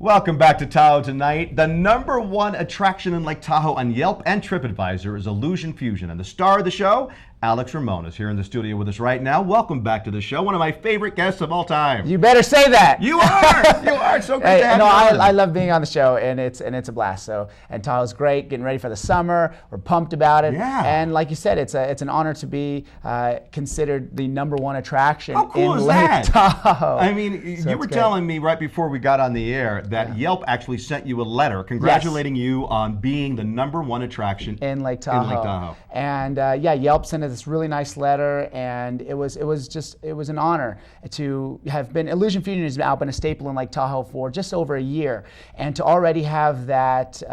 Welcome back to Tahoe tonight. The #1 attraction in Lake Tahoe on Yelp and TripAdvisor is Illusion Fusion. And the star of the show, Alex Ramon, is here in the studio with us right now. Welcome back to the show. One of my favorite guests of all time. You better say that. You are. You are. So good to have you on. I love being on the show, and it's a blast. And Tahoe's great. Getting ready for the summer. We're pumped about it. Yeah. And like you said, it's an honor to be considered the #1 attraction How cool in is Lake that? Tahoe. I mean, So you were it's telling me right before we got on the air that Yelp actually sent you a letter congratulating you on being the #1 attraction in Lake Tahoe. And Yelp sent us this really nice letter, and it was an honor to have been. Illusion Fusion has now been a staple in Lake Tahoe for just over a year, and to already have that.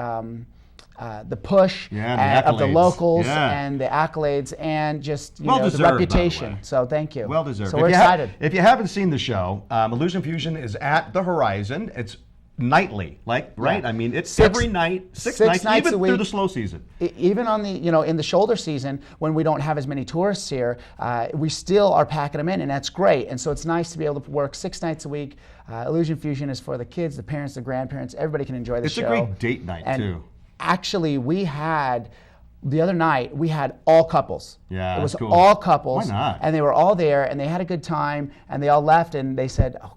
The push of the locals and the accolades and just the reputation. So thank you. Well deserved. So we're excited. If you haven't seen the show, Illusion Fusion is at the Horizon. It's nightly, right? Yeah. I mean, it's every night, six nights even a week, through the slow season. Even on the in the shoulder season when we don't have as many tourists here, we still are packing them in, and that's great. And so it's nice to be able to work 6 nights a week. Illusion Fusion is for the kids, the parents, the grandparents. Everybody can enjoy the show. It's a great date night too. Actually, the other night, we had all couples. Yeah, it was cool. all couples. Why not? And they were all there, and they had a good time, and they all left, and they said, oh,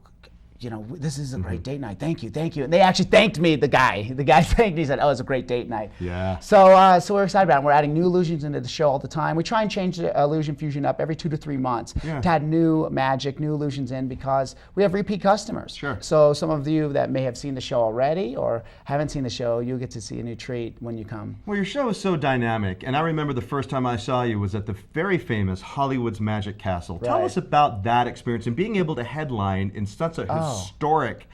this is a great date night. Thank you, thank you. And they actually thanked me, the guy. The guy thanked me. He said, oh, it's a great date night. Yeah. So we're excited about it. We're adding new illusions into the show all the time. We try and change the Illusion Fusion up every 2 to 3 months to add new magic, new illusions in, because we have repeat customers. Sure. So some of you that may have seen the show already or haven't seen the show, you'll get to see a new treat when you come. Well, your show is so dynamic. And I remember the first time I saw you was at the very famous Hollywood's Magic Castle. Right. Tell us about that experience and being able to headline in such a historic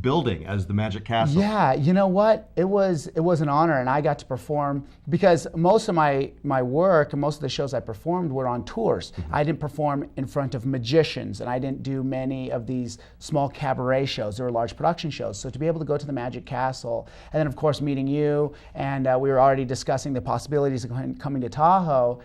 building as the Magic Castle. Yeah, you know what? It was an honor, and I got to perform because most of my work and most of the shows I performed were on tours. I didn't perform in front of magicians, and I didn't do many of these small cabaret shows. They were large production shows. So to be able to go to the Magic Castle, and then of course meeting you, and we were already discussing the possibilities of coming to Tahoe.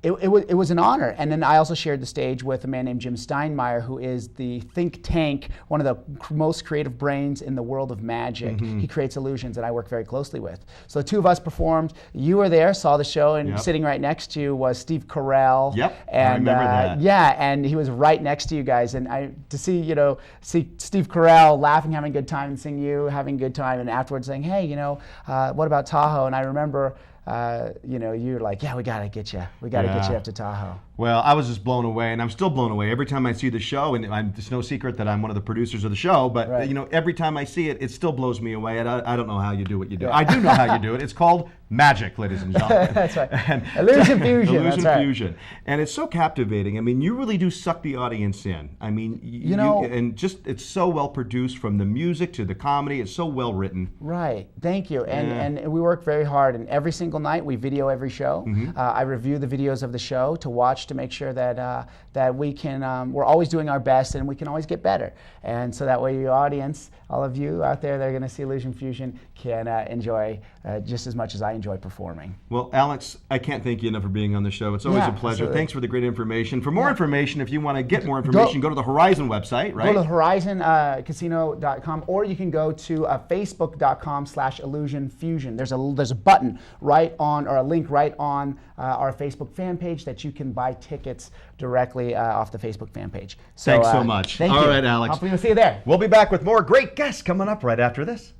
It was an honor. And then I also shared the stage with a man named Jim Steinmeier, who is the think tank, one of the most creative brains in the world of magic. He creates illusions that I work very closely with. So the two of us performed. You were there, saw the show, and sitting right next to you was Steve Carell. Yep, and, I remember that. Yeah, and he was right next to you guys. And to see Steve Carell laughing, having a good time, and seeing you having a good time, and afterwards saying, hey, what about Tahoe? And I remember you were like, yeah, we gotta get you. We gotta get you up to Tahoe. Well, I was just blown away, and I'm still blown away every time I see the show. And it's no secret that I'm one of the producers of the show, but every time I see it, it still blows me away. And I don't know how you do what you do. I do know how you do it. It's called magic, ladies and gentlemen. That's right. Illusion Fusion. Illusion Fusion, and it's so captivating. I mean, you really do suck the audience in. I mean, it's so well produced, from the music to the comedy. It's so well written. Right. Thank you. And we work very hard. And every single night we video every show. I review the videos of the show to watch to make sure that we can. We're always doing our best, and we can always get better. And so that way, your audience, all of you out there that are going to see Illusion Fusion, can enjoy just as much as I enjoy performing. Well, Alex, I can't thank you enough for being on the show. It's always a pleasure. Absolutely. Thanks for the great information. For more information, if you want to get more information, go to the Horizon website, right? Go to horizoncasino.com, or you can go to facebook.com/Illusion Fusion. There's a button right on, or a link right on our Facebook fan page that you can buy tickets directly off the Facebook fan page. So, thanks so much. Thank you. All right, Alex. Hopefully we'll see you there. We'll be back with more great guests coming up right after this.